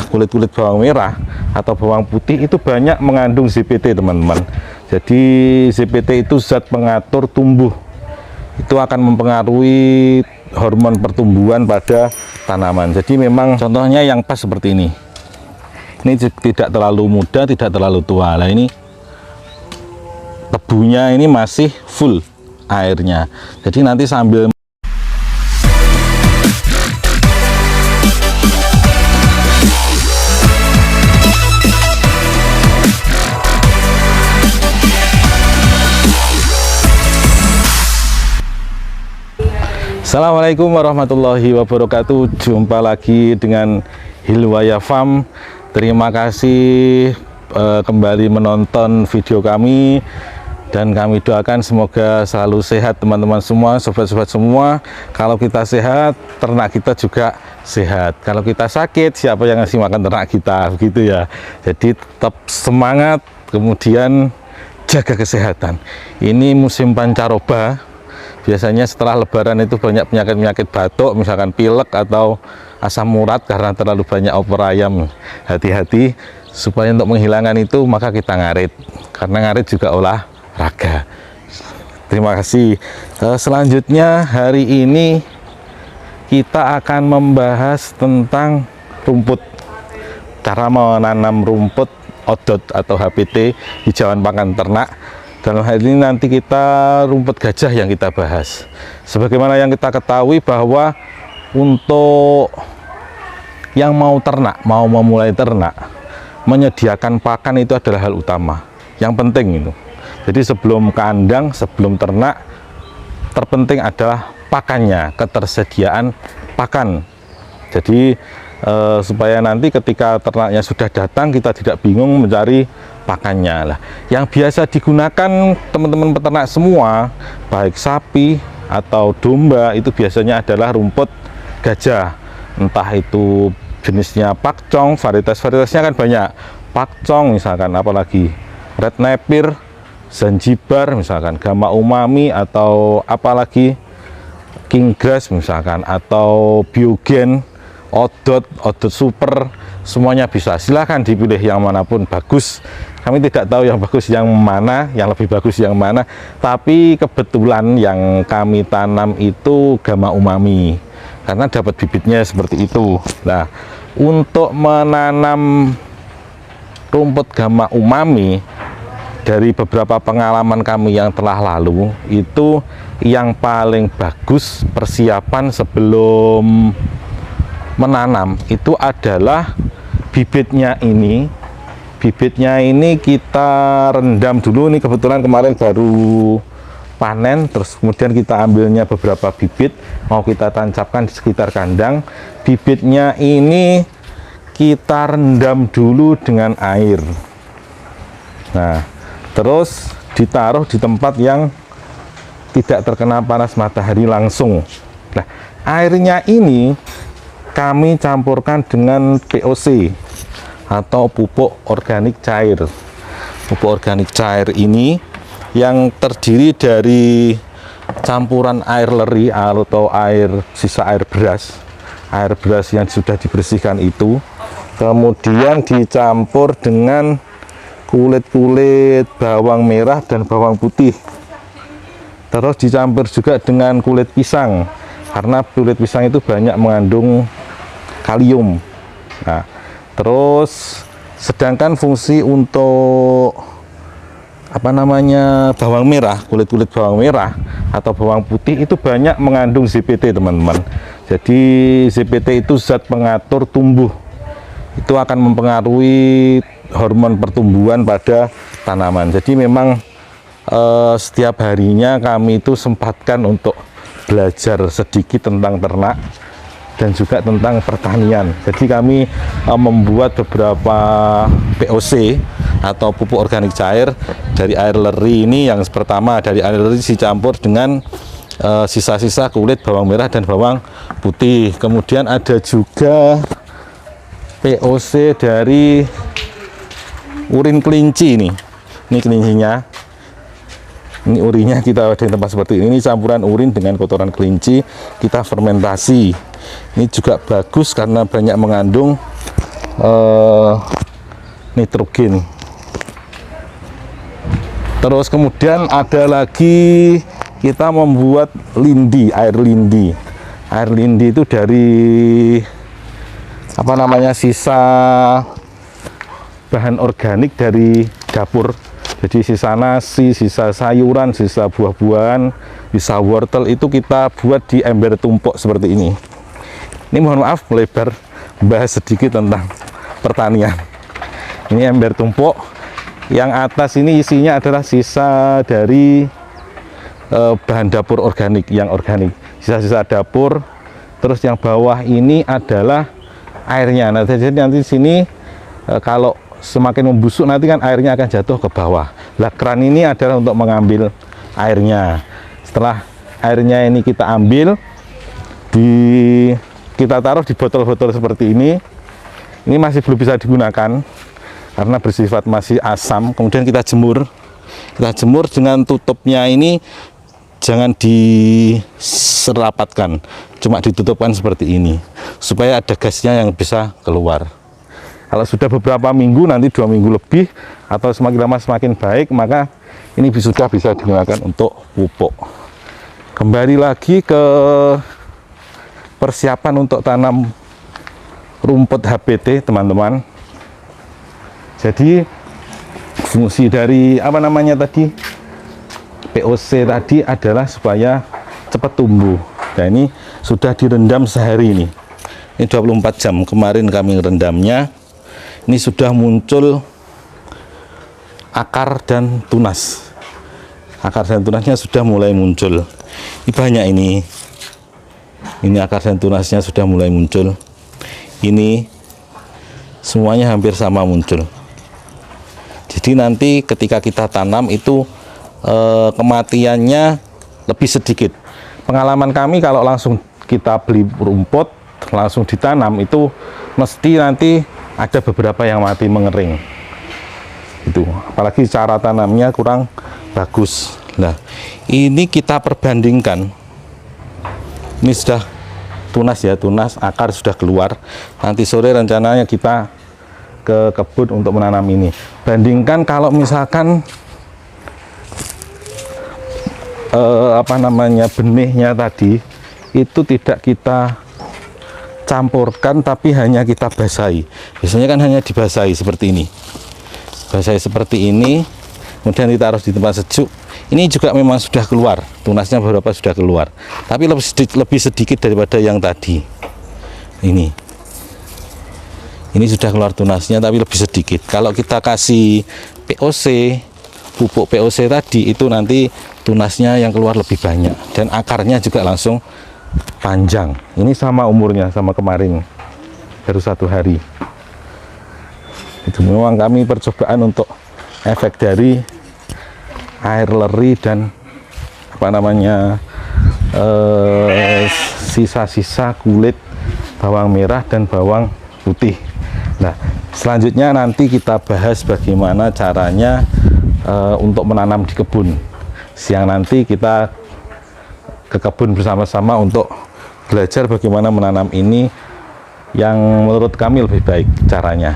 kulit-kulit bawang merah atau bawang putih itu banyak mengandung ZPT, teman-teman. Jadi ZPT itu zat pengatur tumbuh, itu akan mempengaruhi hormon pertumbuhan pada tanaman. Jadi memang contohnya yang pas seperti ini tidak terlalu muda, tidak terlalu tua. Nah, ini tebunya ini masih full airnya, jadi nanti sambil Assalamualaikum warahmatullahi wabarakatuh. Jumpa lagi dengan Hilwaya Farm. Terima kasih kembali menonton video kami, dan kami doakan semoga selalu sehat teman-teman semua, sobat-sobat semua. Kalau kita sehat, ternak kita juga sehat. Kalau kita sakit, siapa yang ngasih makan ternak kita, begitu ya. Jadi tetap semangat, kemudian jaga kesehatan. Ini musim pancaroba. Biasanya setelah lebaran itu banyak penyakit-penyakit batuk, misalkan pilek atau asam urat karena terlalu banyak opor ayam. Hati-hati, supaya untuk menghilangkan itu maka kita ngarit, karena ngarit juga olahraga. Terima kasih. Selanjutnya hari ini kita akan membahas tentang rumput, cara menanam rumput odot atau HPT, hijauan pakan ternak. Dalam hal ini nanti kita rumput gajah yang kita bahas. Sebagaimana yang kita ketahui bahwa untuk yang mau ternak, mau memulai ternak, menyediakan pakan itu adalah hal utama, yang penting itu. Jadi sebelum kandang, sebelum ternak, terpenting adalah pakannya, ketersediaan pakan. Jadi supaya nanti ketika ternaknya sudah datang, kita tidak bingung mencari pakannya lah. Yang biasa digunakan teman-teman peternak semua, baik sapi atau domba, itu biasanya adalah rumput gajah. Entah itu jenisnya pakcong, varietasnya kan banyak. Pakcong misalkan, apalagi red napier, zanzibar misalkan, gama umami, atau apalagi king grass misalkan, atau biogen, odot super, semuanya bisa. Silahkan dipilih yang manapun bagus. Kami tidak tahu yang bagus yang mana, yang lebih bagus yang mana, tapi kebetulan yang kami tanam itu gama umami karena dapat bibitnya seperti itu. Nah, untuk menanam rumput gama umami, dari beberapa pengalaman kami yang telah lalu, itu yang paling bagus persiapan sebelum menanam itu adalah bibitnya ini. Bibitnya ini kita rendam dulu. Ini kebetulan kemarin baru panen, terus kemudian kita ambilnya beberapa bibit, mau kita tancapkan di sekitar kandang. Bibitnya ini kita rendam dulu dengan air. Nah, terus ditaruh di tempat yang tidak terkena panas matahari langsung. Nah, airnya ini kami campurkan dengan POC atau pupuk organik cair. Pupuk organik cair ini yang terdiri dari campuran air leri atau sisa air beras yang sudah dibersihkan itu, kemudian dicampur dengan kulit-kulit bawang merah dan bawang putih, terus dicampur juga dengan kulit pisang, karena kulit pisang itu banyak mengandung kalium. Nah, terus sedangkan fungsi untuk bawang merah, kulit-kulit bawang merah atau bawang putih itu banyak mengandung ZPT, teman-teman. Jadi ZPT itu zat pengatur tumbuh, itu akan mempengaruhi hormon pertumbuhan pada tanaman. Jadi memang setiap harinya kami itu sempatkan untuk belajar sedikit tentang ternak dan juga tentang pertanian. Jadi kami membuat beberapa POC atau pupuk organik cair dari air leri ini. Yang pertama dari air leri dicampur dengan sisa-sisa kulit bawang merah dan bawang putih. Kemudian ada juga POC dari urin kelinci ini. Ini kelincinya. Ini urinnya kita ada di tempat seperti ini. Ini campuran urin dengan kotoran kelinci, kita fermentasi. Ini juga bagus karena banyak mengandung nitrogen. Terus kemudian ada lagi kita membuat lindi, air lindi. Air lindi itu dari apa namanya, sisa bahan organik dari dapur. Jadi sisa nasi, sisa sayuran, sisa buah-buahan, sisa wortel itu kita buat di ember tumpuk seperti ini. Ini mohon maaf melebar, bahas sedikit tentang pertanian. Ini ember tumpuk. Yang atas ini isinya adalah sisa dari bahan dapur organik, yang organik, sisa-sisa dapur. Terus yang bawah ini adalah airnya. Nah, jadi nanti sini kalau semakin membusuk nanti kan airnya akan jatuh ke bawah. Lah, keran ini adalah untuk mengambil airnya. Setelah airnya ini kita ambil, kita taruh di botol-botol seperti ini. Ini masih belum bisa digunakan karena bersifat masih asam. Kemudian kita jemur dengan tutupnya ini jangan diserapatkan, cuma ditutupkan seperti ini supaya ada gasnya yang bisa keluar. Kalau sudah beberapa minggu, nanti 2 minggu lebih atau semakin lama semakin baik, maka ini sudah bisa digunakan untuk pupuk. Kembali lagi ke persiapan untuk tanam rumput HBT, teman-teman. Jadi fungsi dari apa namanya tadi, POC tadi adalah supaya cepat tumbuh. Nah, ini sudah direndam sehari ini 24 jam kemarin kami rendamnya. Ini sudah muncul akar dan tunas. Akar dan tunasnya sudah mulai muncul. Ini banyak ini akar dan tunasnya sudah mulai muncul. Ini semuanya hampir sama muncul. Jadi nanti ketika kita tanam itu kematiannya lebih sedikit. Pengalaman kami kalau langsung kita beli rumput langsung ditanam itu mesti nanti ada beberapa yang mati mengering. Itu apalagi cara tanamnya kurang bagus. Nah, ini kita perbandingkan. Ini sudah tunas ya, tunas, akar sudah keluar. Nanti sore rencananya kita ke kebun untuk menanam ini. Bandingkan kalau misalkan benihnya tadi itu tidak kita campurkan tapi hanya kita basahi. Biasanya kan hanya dibasahi seperti ini. Basahi seperti ini, kemudian ditaruh di tempat sejuk. Ini juga memang sudah keluar, tunasnya beberapa sudah keluar. Tapi lebih sedikit daripada yang tadi. Ini sudah keluar tunasnya tapi lebih sedikit. Kalau kita kasih POC, pupuk POC tadi, itu nanti tunasnya yang keluar lebih banyak dan akarnya juga langsung panjang. Ini sama umurnya sama kemarin, baru 1 hari. Itu memang kami percobaan untuk efek dari air leri dan sisa-sisa kulit bawang merah dan bawang putih. Nah, selanjutnya nanti kita bahas bagaimana caranya untuk menanam di kebun. Siang nanti kita ke kebun bersama-sama untuk belajar bagaimana menanam ini yang menurut kami lebih baik caranya.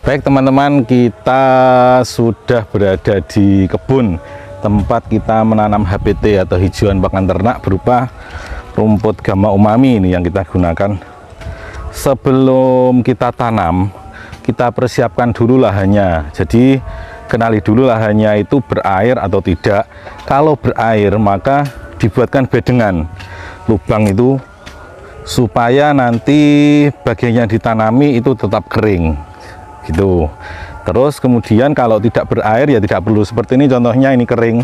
Baik teman-teman, kita sudah berada di kebun tempat kita menanam HBT atau hijauan pakan ternak berupa rumput gamma umami ini yang kita gunakan. Sebelum kita tanam, kita persiapkan dulu lahannya. Jadi kenali dulu lahannya itu berair atau tidak. Kalau berair maka dibuatkan bedengan lubang itu supaya nanti bagian yang ditanami itu tetap kering. Gitu. Terus kemudian kalau tidak berair ya tidak perlu seperti ini, contohnya ini kering,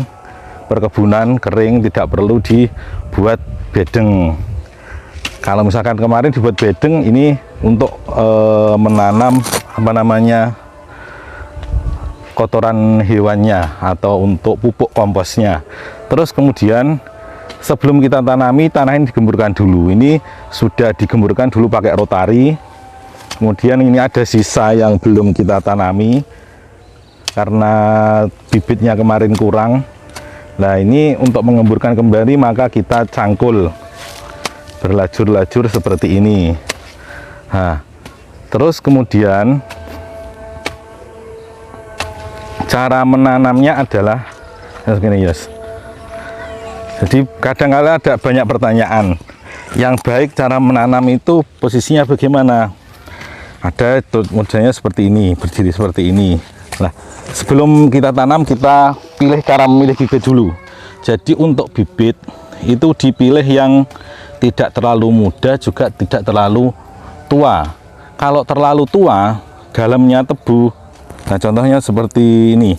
perkebunan kering, tidak perlu dibuat bedeng. Kalau misalkan kemarin dibuat bedeng, ini untuk menanam kotoran hewannya atau untuk pupuk komposnya. Terus kemudian sebelum kita tanami, tanah ini digemburkan dulu. Ini sudah digemburkan dulu pakai rotari. Kemudian ini ada sisa yang belum kita tanami karena bibitnya kemarin kurang. Nah, ini untuk mengemburkan kembali maka kita cangkul berlajur-lajur seperti ini. Nah, terus kemudian cara menanamnya adalah segini, yes. Jadi kadang-kala ada banyak pertanyaan. Yang baik cara menanam itu posisinya bagaimana? Ada modelnya seperti ini, berdiri seperti ini. Nah, sebelum kita tanam, kita pilih cara memilih bibit dulu. Jadi untuk bibit itu dipilih yang tidak terlalu muda juga tidak terlalu tua. Kalau terlalu tua, dalamnya tebu. Nah, contohnya seperti ini.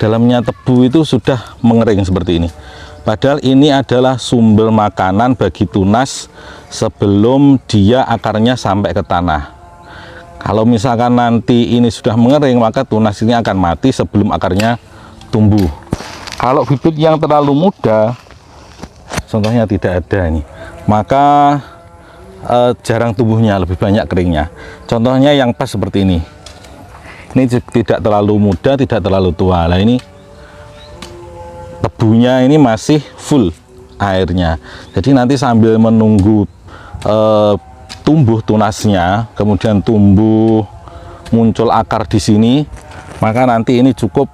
Dalamnya tebu itu sudah mengering seperti ini. Padahal ini adalah sumber makanan bagi tunas sebelum dia akarnya sampai ke tanah. Kalau misalkan nanti ini sudah mengering, maka tunas ini akan mati sebelum akarnya tumbuh. Kalau bibit yang terlalu muda, contohnya tidak ada ini, maka jarang tumbuhnya, lebih banyak keringnya. Contohnya yang pas seperti ini. Ini tidak terlalu muda, tidak terlalu tua. Nah, ini tebunya ini masih full airnya. Jadi nanti sambil menunggu tumbuh tunasnya, kemudian tumbuh muncul akar di sini, maka nanti ini cukup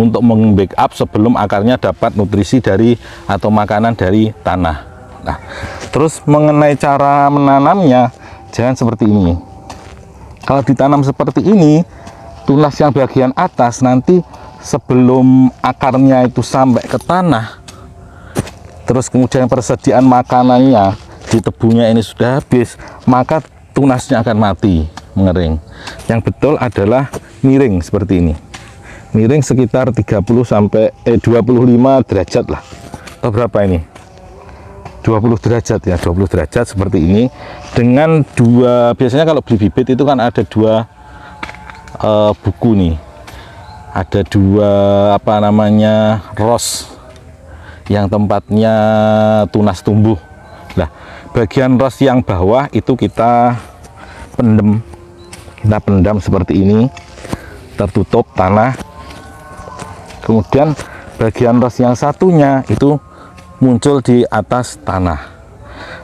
untuk meng-backup sebelum akarnya dapat nutrisi dari atau makanan dari tanah. Nah, terus mengenai cara menanamnya, jangan seperti ini. Kalau ditanam seperti ini, tunas yang bagian atas nanti sebelum akarnya itu sampai ke tanah, terus kemudian persediaan makanannya di tebunya ini sudah habis, maka tunasnya akan mati, mengering. Yang betul adalah miring seperti ini. Miring sekitar 30 sampai 25 derajat lah. Atau berapa ini? 20 derajat ya, 20 derajat seperti ini. Dengan dua, biasanya kalau beli bibit itu kan ada dua buku nih. Ada dua apa namanya? Ros yang tempatnya tunas tumbuh. Nah, bagian ros yang bawah itu kita pendam seperti ini, tertutup tanah. Kemudian bagian ros yang satunya itu muncul di atas tanah.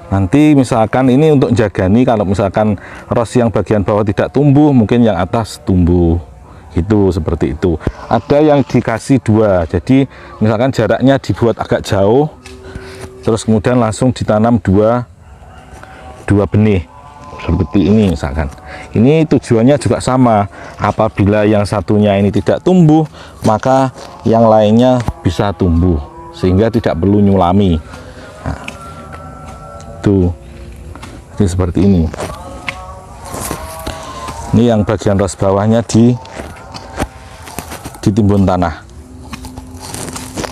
Nanti misalkan ini untuk jagani, kalau misalkan ros yang bagian bawah tidak tumbuh, mungkin yang atas tumbuh. Itu seperti itu. Ada yang dikasih dua, jadi misalkan jaraknya dibuat agak jauh, terus kemudian langsung ditanam dua benih seperti ini misalkan. Ini tujuannya juga sama. Apabila yang satunya ini tidak tumbuh, maka yang lainnya bisa tumbuh sehingga tidak perlu nyulami. Nah, tuh, ini seperti ini. Ini yang bagian ros bawahnya ditimbun tanah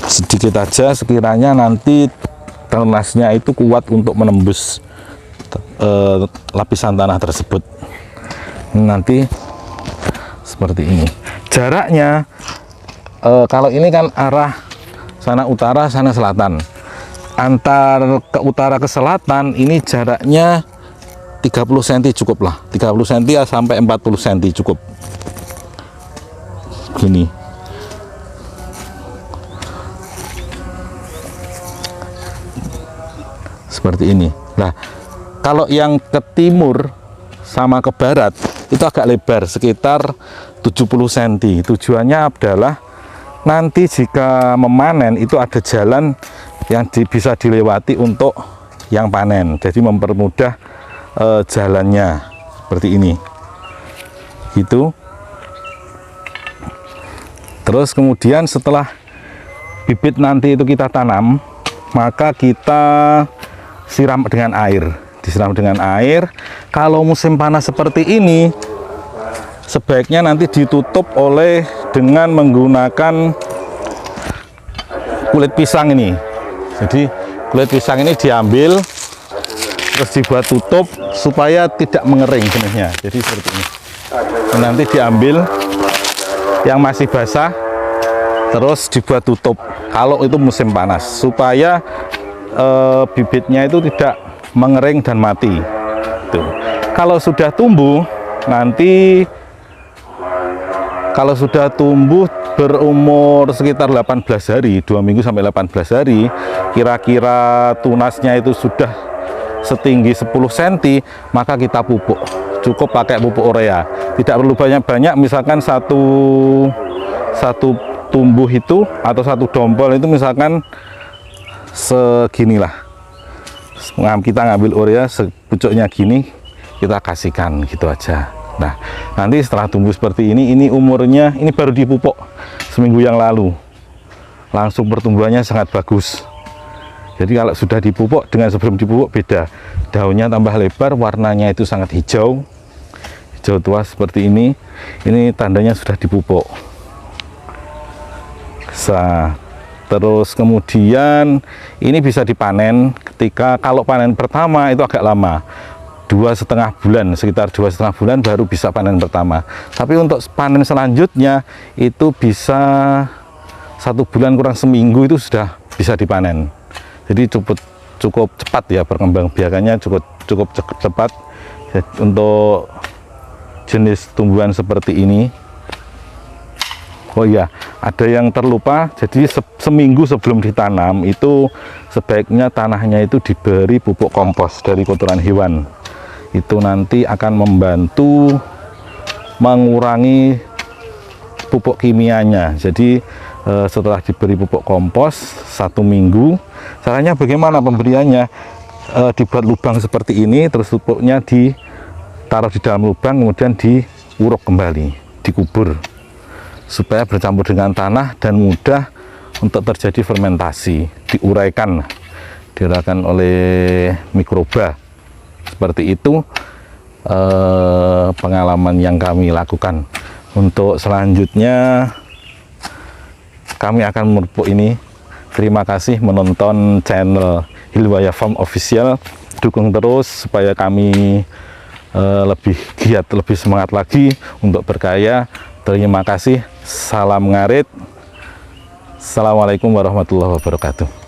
sedikit aja, sekiranya nanti tunasnya itu kuat untuk menembus lapisan tanah tersebut. Nanti seperti ini jaraknya. Kalau ini kan arah sana utara, sana selatan. Antar ke utara ke selatan ini jaraknya 30 cm cukup lah, 30 cm sampai 40 cm cukup. Gini. Seperti ini. Nah, kalau yang ke timur sama ke barat itu agak lebar, sekitar 70 cm. Tujuannya adalah nanti jika memanen itu ada jalan yang bisa dilewati untuk yang panen. Jadi mempermudah jalannya seperti ini. Gitu. Terus kemudian setelah bibit nanti itu kita tanam, maka kita siram dengan air. Disiram dengan air. Kalau musim panas seperti ini, sebaiknya nanti ditutup dengan menggunakan kulit pisang ini. Jadi kulit pisang ini diambil, terus dibuat tutup supaya tidak mengering benihnya. Jadi seperti ini. Nanti diambil yang masih basah, terus dibuat tutup kalau itu musim panas supaya bibitnya itu tidak mengering dan mati. Tuh. Kalau sudah tumbuh nanti, kalau sudah tumbuh berumur sekitar 18 hari, 2 minggu sampai 18 hari, kira-kira tunasnya itu sudah setinggi 10 cm, maka kita pupuk. Cukup pakai pupuk urea, tidak perlu banyak-banyak. Misalkan satu tumbuh itu atau satu dompol itu misalkan seginilah, kita ngambil urea sepucuknya gini, kita kasihkan gitu aja. Nah, nanti setelah tumbuh seperti ini umurnya, ini baru dipupuk seminggu yang lalu, langsung pertumbuhannya sangat bagus. Jadi kalau sudah dipupuk dengan sebelum dipupuk beda, daunnya tambah lebar, warnanya itu sangat hijau tua seperti ini tandanya sudah dipupuk. Terus kemudian ini bisa dipanen ketika, kalau panen pertama itu agak lama, 2,5 bulan, sekitar 2,5 bulan baru bisa panen pertama. Tapi untuk panen selanjutnya itu bisa 1 bulan kurang seminggu itu sudah bisa dipanen. Jadi cukup cepat ya perkembang biakannya, cukup cepat untuk jenis tumbuhan seperti ini. Oh iya, ada yang terlupa, jadi seminggu sebelum ditanam itu sebaiknya tanahnya itu diberi pupuk kompos dari kotoran hewan. Itu nanti akan membantu mengurangi pupuk kimianya. Jadi setelah diberi pupuk kompos 1 minggu, caranya bagaimana pemberiannya? Dibuat lubang seperti ini, terus pupuknya ditaruh di dalam lubang, kemudian diuruk kembali, dikubur supaya bercampur dengan tanah dan mudah untuk terjadi fermentasi, diuraikan oleh mikroba. Seperti itu pengalaman yang kami lakukan. Untuk selanjutnya kami akan memupuk ini. Terima kasih menonton channel Hilwaya Farm Official. Dukung terus supaya kami lebih giat, lebih semangat lagi untuk berkarya. Terima kasih. Salam ngarit. Assalamualaikum warahmatullahi wabarakatuh.